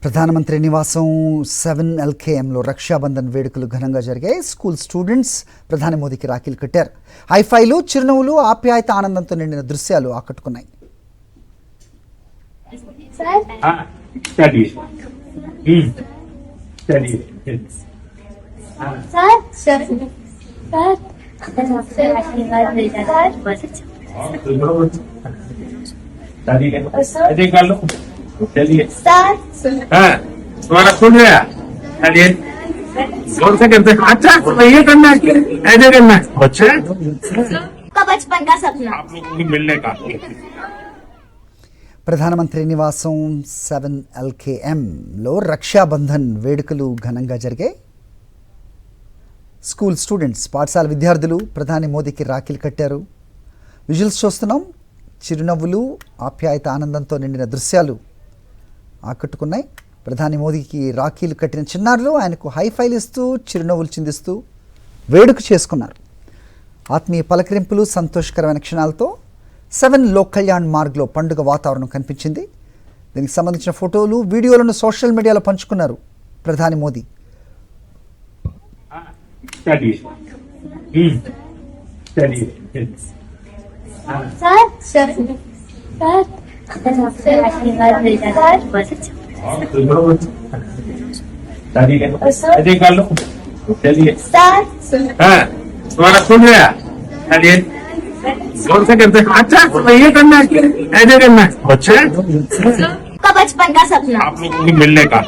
ప్రధానమంత్రి నివాసం 7 రక్షాబంధన్ వేడుకలు ఘనంగా జరిగాయి. స్కూల్ స్టూడెంట్స్ ప్రధాని మోదీకి రాఖీలు కట్టారు. హైఫైలు, చిరునవ్వులు, ఆప్యాయత, ఆనందంతో నిండిన దృశ్యాలు ఆకట్టుకున్నాయి. चलिए हाँ तुम्हारा सुन रहा चलिए जोर से करते अच्छा ये करना ऐसे करना अच्छा का बचपन का सपना आप लोगों को मिलने का ప్రధానమంత్రి నివాసం 7 రక్షాబంధన్ వేడుకలు ఘనంగా జరిగాయి. స్కూల్ స్టూడెంట్స్, పాఠశాల విద్యార్థులు ప్రధాని మోదీకి రాఖీలు కట్టారు. విజువల్స్ చూస్తున్నాం. చిరునవ్వులు, ఆప్యాయత, ఆనందంతో నిండిన దృశ్యాలు ఆకట్టుకున్నాయి. ప్రధాని మోదీకి రాఖీలు కట్టిన చిన్నారులు ఆయనకు హైఫైలు ఇస్తూ, చిరునవ్వులు చిందిస్తూ వేడుక చేసుకున్నారు. ఆత్మీయ పలకరింపులు, సంతోషకరమైన క్షణాలతో 7 లోక్ కళ్యాణ్ మార్గ్లో పండుగ వాతావరణం కనిపించింది. దీనికి సంబంధించిన ఫోటోలు, వీడియోలను సోషల్ మీడియాలో పంచుకున్నారు ప్రధాని మోదీ. ऐसे कर लो चलिए हाँ तुम्हारा सुन रहा चलिए जोर से करते अच्छा ये करना ऐसे करना अच्छा का बचपन का सपना आप लोगों को मिलने का